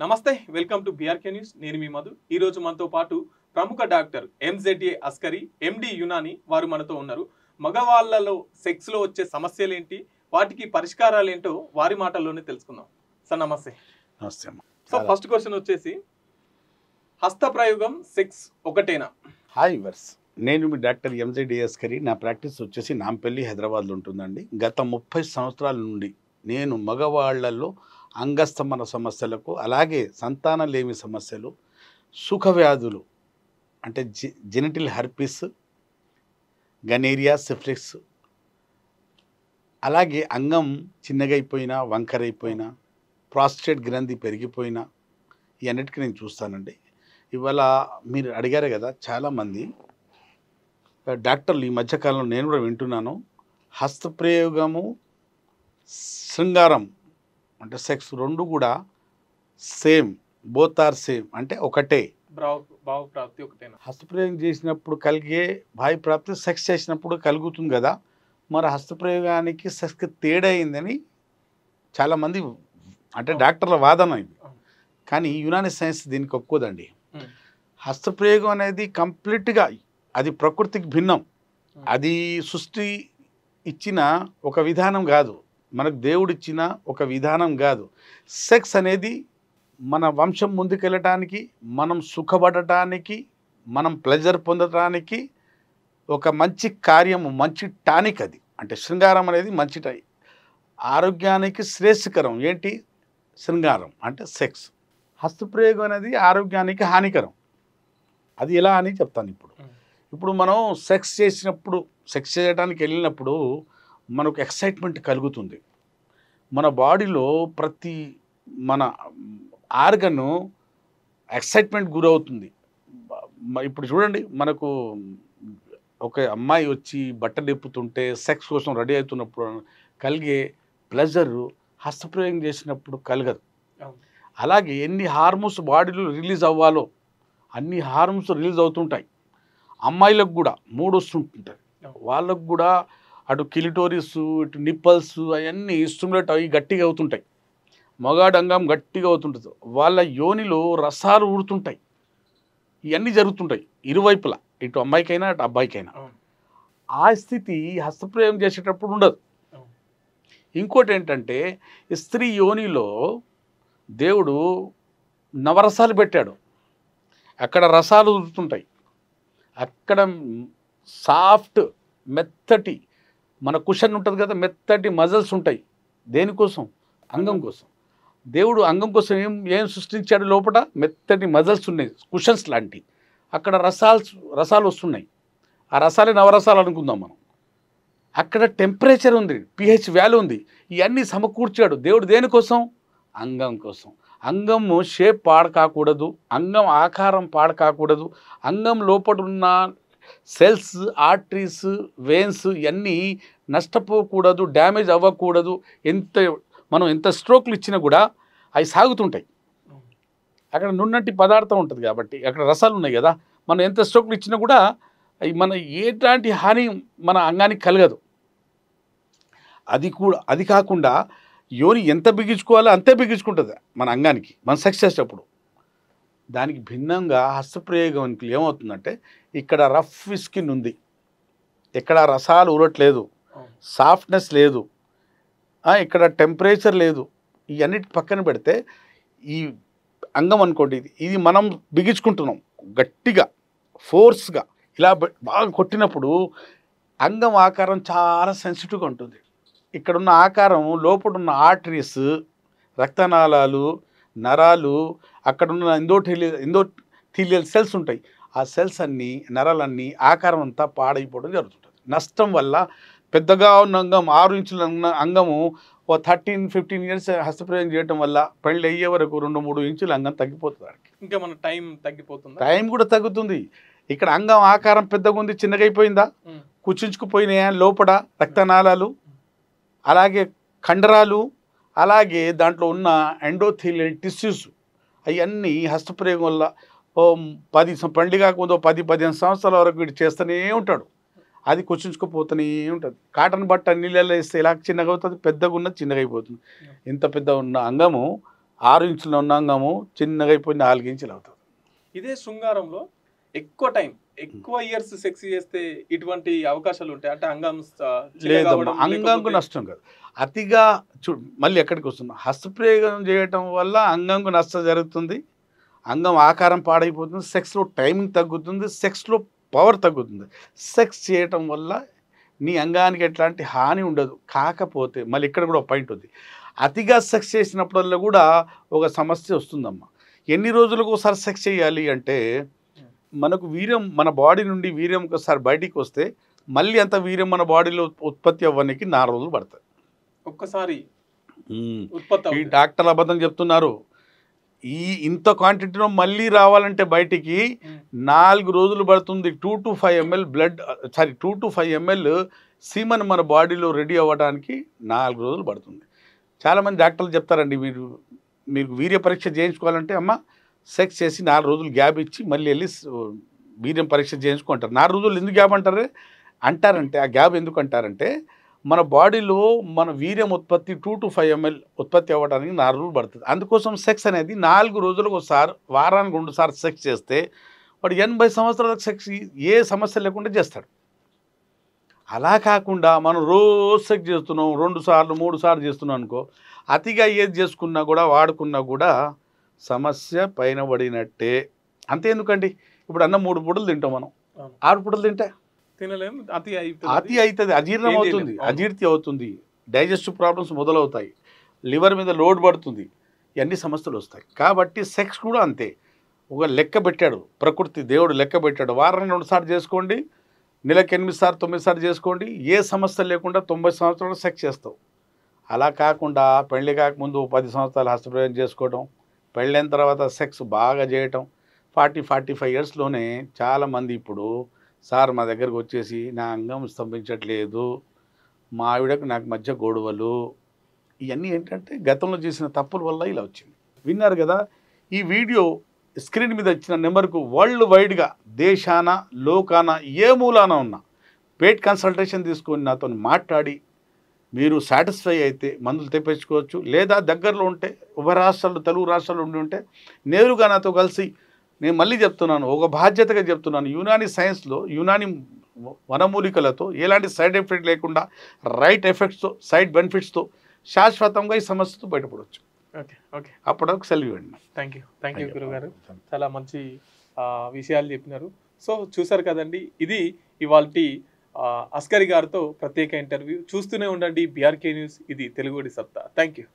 నమస్తే, welcome to BRK news. నేను మీ మధు. ఈ రోజు మనతో పాటు ప్రముఖ డాక్టర్ ఎంజెడ్ఏ అస్కరీ, ఎండి యునాని వారు మనతో ఉన్నారు. మగవాళ్ళలో సెక్స్ లో వచ్చే సమస్యలు ఏంటి, వాటికి పరిష్కారాలు ఏంటో వారి మాటల్లోనే తెలుసుకుందాం. సార్ నమస్తే. నమస్తే. సో ఫస్ట్ క్వశ్చన్ వచ్చేసి, హస్త ప్రయోగం సెక్స్ ఒకటేనా? హాయ్ వర్స్, నేను మీ డాక్టర్ ఎంజెడ్ఏ అస్కరీ. నా ప్రాక్టీస్ వచ్చేసి నాంపల్లి, హైదరాబాద్లో ఉంటుందండి. గత 30 సంవత్సరాల నుండి నేను మగవాళ్లలో అంగస్తంభన సమస్యలకు, అలాగే సంతానలేమి సమస్యలు, సుఖవ్యాధులు అంటే జెనిటల్ హెర్పిస్, గనేరియా, సిఫిలిస్, అలాగే అంగం చిన్నగైపోయినా, వంకరైపోయినా, ప్రాస్టేట్ గ్రంథి పెరిగిపోయినా ఈ అన్నిటికీ నేను చూస్తానండి. ఇవాళ మీరు అడిగారు కదా, చాలామంది డాక్టర్లు ఈ మధ్యకాలంలో నేను కూడా వింటున్నాను, హస్తప్రయోగము, శృంగారం అంటే సెక్స్ రెండు కూడా సేమ్, బోత్ ఆర్ సేమ్, అంటే ఒకటే. భావప్రాప్తి ఒకటేనా? హస్తప్రయోగం చేసినప్పుడు కలిగే భావప్రాప్తి సెక్స్ చేసినప్పుడు కలుగుతుంది కదా, మరి హస్తప్రయోగానికి సెక్స్కి తేడా అయిందని చాలామంది అంటే డాక్టర్ల వాదన ఇది. కానీ యునాని సైన్స్ దీనికి ఒప్పుకోదండి. హస్తప్రయోగం అనేది కంప్లీట్గా అది ప్రకృతికి భిన్నం. అది సృష్టి ఇచ్చిన ఒక విధానం కాదు, మనకు దేవుడు ఇచ్చిన ఒక విధానం కాదు. సెక్స్ అనేది మన వంశం ముందుకెళ్ళటానికి, మనం సుఖపడటానికి, మనం ప్లెజర్ పొందటానికి ఒక మంచి కార్యము, మంచి టానిక్ అది. అంటే శృంగారం అనేది మంచి ఆరోగ్యానికి శ్రేయస్కరం. ఏంటి శృంగారం అంటే సెక్స్. హస్తప్రయోగం అనేది ఆరోగ్యానికి హానికరం. అది ఎలా అని చెప్తాను. ఇప్పుడు మనం సెక్స్ చేసినప్పుడు, సెక్స్ చేయడానికి వెళ్ళినప్పుడు మనకు ఎక్సైట్మెంట్ కలుగుతుంది. మన బాడీలో ప్రతి మన ఆర్గను ఎక్సైట్మెంట్ గురవుతుంది. ఇప్పుడు చూడండి, మనకు ఒక అమ్మాయి వచ్చి బట్టలు ఎప్పుతుంటే సెక్స్ కోసం రెడీ అవుతున్నప్పుడు కలిగే ప్లెజరు హస్తప్రయోగం చేసినప్పుడు కలగదు. అలాగే ఎన్ని హార్మోన్స్ బాడీలో రిలీజ్ అవ్వాలో అన్ని హార్మోన్స్ రిలీజ్ అవుతుంటాయి. అమ్మాయిలకు కూడా మూడు వస్తుంటుంటాయి. వాళ్ళకు కూడా అటు కిలిటోరిస్, ఇటు నిప్పల్స్ అవన్నీ స్టిమ్యులేట్ అవి గట్టిగా అవుతుంటాయి. మగాడు అంగం గట్టిగా అవుతుంటుంది. వాళ్ళ యోనిలో రసాలు ఊడుతుంటాయి. ఇవన్నీ జరుగుతుంటాయి ఇరువైపులా, ఇటు అమ్మాయికైనా అటు అబ్బాయికైనా. ఆ స్థితి హస్తప్రయోగం చేసేటప్పుడు ఉండదు. ఇంకోటి ఏంటంటే, స్త్రీ యోనిలో దేవుడు నవరసాలు పెట్టాడు. అక్కడ రసాలు ఊడుతుంటాయి. అక్కడ సాఫ్ట్ మెత్తటి మన కుషన్ ఉంటుంది కదా, మెత్తటి మజిల్స్ ఉంటాయి. దేనికోసం? అంగం కోసం. దేవుడు అంగం కోసం ఏం సృష్టించాడు? లోపల మెత్తటి మజిల్స్ ఉన్నాయి, కుషన్స్ లాంటి. అక్కడ రసాలు వస్తున్నాయి. ఆ రసాలే నవరసాలు అనుకుందాం మనం. అక్కడ టెంపరేచర్ ఉంది, pH వాల్యూ ఉంది. ఇవన్నీ సమకూర్చాడు దేవుడు. దేనికోసం? అంగం కోసం. అంగము షేప్ పాడు కాకూడదు, అంగం ఆకారం పాడు కాకూడదు, అంగం లోపల ఉన్న సెల్స్, ఆర్టరీస్, వెయిన్స్ ఇవన్నీ నష్టపోకూడదు, డ్యామేజ్ అవ్వకూడదు. మనం ఎంత స్ట్రోక్లు ఇచ్చినా కూడా అవి సాగుతుంటాయి. అక్కడ నున్నటి పదార్థం ఉంటుంది కాబట్టి, అక్కడ రసాలు ఉన్నాయి కదా, మనం ఎంత స్ట్రోక్లు ఇచ్చినా కూడా అవి మన ఎలాంటి హాని మన అంగానికి కలగదు. అది కాకుండా యోని ఎంత బిగించుకోవాలో అంతే బిగించుకుంటుంది మన అంగానికి, మన సెక్స్ చేసేటప్పుడు. దానికి భిన్నంగా హస్తప్రయోగానికి ఏమవుతుందంటే, ఇక్కడ రఫ్ స్కిన్ ఉంది, ఇక్కడ రసాలు ఊరట్లేదు, సాఫ్ట్నెస్ లేదు, ఇక్కడ టెంపరేచర్ లేదు. ఇవన్నిటి పక్కన పెడితే ఈ అంగం అనుకోండి, ఇది మనం బిగించుకుంటున్నాం గట్టిగా, ఫోర్స్గా ఇలా బాగా కొట్టినప్పుడు అంగం ఆకారం చాలా సెన్సిటివ్గా ఉంటుంది. ఇక్కడున్న ఆకారం లోపల ఉన్న ఆర్టరీస్, రక్తనాళాలు, నరాలు, అక్కడున్న ఎండోథీలియల్ సెల్స్ ఉంటాయి. ఆ సెల్స్ అన్నీ, నరాలన్నీ, ఆకారం అంతా పాడైపోవడం జరుగుతుంటుంది. నష్టం వల్ల పెద్దగా ఉన్న అంగం, 6 ఇంచుల అంగము 13-15 ఇయర్స్ హస్తప్రయోగం చేయడం వల్ల పెళ్ళి అయ్యే వరకు 2-3 ఇంచుల అంగం తగ్గిపోతుంది. ఇంకా మన టైం తగ్గిపోతుంది, టైం కూడా తగ్గుతుంది. ఇక్కడ అంగం ఆకారం పెద్దగా ఉంది, చిన్నగైపోయిందా, కుచించుకుపోయినాయా లోపల రక్తనాళాలు, అలాగే కండరాలు, అలాగే దాంట్లో ఉన్న ఎండోథీలియల్ టిష్యూస్ అవన్నీ హస్తప్రయోగం వల్ల 10 పెళ్లి కాకముందు 10-15 సంవత్సరాల వరకు వీడు చేస్తూనే ఉంటాడు. అది కుచించుకుపోతూనే ఉంటుంది. కాటన్ బట్ట నీళ్ళలో వేస్తే ఇలా చిన్నగా అవుతుంది, పెద్దగా ఉన్నది చిన్నగా అయిపోతుంది. ఇంత పెద్ద ఉన్న అంగము 6 ఇంచుల ఉన్న అంగము చిన్నగా అయిపోయి 4 ఇంచులు అవుతుంది. ఇదే శృంగారంలో ఎక్కువ టైం ఎక్కువ ఇయర్స్ సెక్స్ చేస్తే ఇటువంటి అవకాశాలు ఉంటాయి అంటే అంగం చిన్న లేదమ్మా, కావడం అంగంకు లేకపోతే నష్టం కాదు. అతిగా మళ్ళీ ఎక్కడికి వస్తున్నాం, హస్తప్రయోగం చేయటం వల్ల అంగంకు నష్టం జరుగుతుంది, అంగం ఆకారం పాడైపోతుంది, సెక్స్లో టైమింగ్ తగ్గుతుంది, సెక్స్లో పవర్ తగ్గుతుంది. సెక్స్ చేయటం వల్ల నీ అంగానికి ఎట్లాంటి హాని ఉండదు. కాకపోతే మళ్ళీ ఇక్కడ కూడా ఒక పాయింట్ ఉంది, అతిగా సెక్స్ చేసినప్పుడల్లా కూడా ఒక సమస్య వస్తుందమ్మా. ఎన్ని రోజులకు ఒకసారి సెక్స్ చేయాలి అంటే, మనకు వీర్యం మన బాడీ నుండి వీర్యం ఒకసారి బయటికి వస్తే మళ్ళీ అంత వీర్యం మన బాడీలో ఉత్పత్తి అవ్వడానికి 4 రోజులు పడుతుంది. ఒక్కసారి ఈ ఉత్పత్తి డాక్టర్లు అబద్ధం చెప్తున్నారు. ఇంత క్వాంటిటీలో మళ్ళీ రావాలంటే బయటికి 4 రోజులు పడుతుంది. 2 to 5 ml blood 2 to 5 ml semen మన బాడీలో రెడీ అవ్వడానికి 4 రోజులు పడుతుంది. చాలామంది డాక్టర్లు చెప్తారండి, మీరు వీర్య పరీక్ష చేయించుకోవాలంటే అమ్మ సెక్స్ చేసి 4 రోజులు గ్యాప్ ఇచ్చి మళ్ళీ వెళ్ళి వీర్యం పరీక్ష చేయించుకుంటారు. 4 రోజులు ఎందుకు గ్యాప్ అంటారంటే ఆ గ్యాప్ ఎందుకు అంటారంటే, మన బాడీలో మన వీర్యం ఉత్పత్తి 2 to 5 ml ఉత్పత్తి అవ్వడానికి 4 రోజులు పడుతుంది. అందుకోసం సెక్స్ అనేది 4 రోజులకు ఒకసారి, వారానికి 2 సార్లు సెక్స్ చేస్తే వాడు 80 సంవత్సరాలకు సెక్స్ ఏ సమస్య లేకుండా చేస్తాడు. అలా కాకుండా మనం రోజు సెక్స్ చేస్తున్నాం, 2 సార్లు 3 సార్లు చేస్తున్నాం అనుకో, అతిగా ఏది చేసుకున్నా కూడా వాడుకున్నా కూడా సమస్య పైన పడినట్టే. అంతే ఎందుకండి, ఇప్పుడు అన్న 3 పూటలు తింటాం మనం, 6 పూటలు తింటే తినలేము, అతి అవుతుంది, అజీర్ణం అవుతుంది, అజీర్తి అవుతుంది, డైజెస్టివ్ ప్రాబ్లమ్స్ మొదలవుతాయి, లివర్ మీద లోడ్ పడుతుంది, ఇవన్నీ సమస్యలు వస్తాయి. కాబట్టి సెక్స్ కూడా అంతే, ఒక లెక్క పెట్టాడు ప్రకృతి, దేవుడు లెక్క పెట్టాడు. వారానికి 2 సార్లు చేసుకోండి, నెలకు 8 సార్లు 9 సార్లు చేసుకోండి, ఏ సమస్య లేకుండా 90 సంవత్సరాలు సెక్స్ చేస్తావు. అలా కాకుండా పెళ్లి కాకముందు 10 సంవత్సరాలు హస్తప్రయోగం చేసుకోవడం, పెళ్ళైన తర్వాత సెక్స్ బాగా చేయటం, 40-45 ఇయర్స్లోనే చాలామంది ఇప్పుడు సార్ మా దగ్గరకు వచ్చేసి నా అంగం స్తంభించట్లేదు, మా ఆవిడకు నాకు మధ్య గొడవలు, ఇవన్నీ ఏంటంటే గతంలో చేసిన తప్పుల వల్ల ఇలా వచ్చింది. విన్నారు కదా, ఈ వీడియో స్క్రీన్ మీద ఇచ్చిన నెంబర్కు వరల్డ్ వైడ్గా దేశాన లోకాన ఏ మూలాన ఉన్నా పెయిడ్ కన్సల్టేషన్ తీసుకొని నాతో మాట్లాడి మీరు సాటిస్ఫై అయితే మందులు తెప్పించుకోవచ్చు. లేదా దగ్గరలో ఉంటే ఉభయ రాష్ట్రాలు, తెలుగు రాష్ట్రాలు ఉండి నేరుగా నాతో కలిసి, నేను మళ్ళీ చెప్తున్నాను, ఒక బాధ్యతగా చెప్తున్నాను, యునాని సైన్స్లో యునాని వనమూలికలతో ఎలాంటి సైడ్ ఎఫెక్ట్ లేకుండా రైట్ ఎఫెక్ట్స్తో, సైడ్ బెనిఫిట్స్తో శాశ్వతంగా ఈ సమస్యతో బయటపడవచ్చు. ఓకే ఓకే, అప్పటికి సెలవు ఇవ్వండి. థ్యాంక్ యూ గురుగారు, చాలా మంచి విషయాలు చెప్పినారు. సో చూసారు కదండి, ఇది ఇవాల్టి అస్కరి గారితో ప్రత్యేక ఇంటర్వ్యూ. చూస్తూనే ఉండండి BRK న్యూస్, ఇది తెలుగుడి సత్తా. Thank you.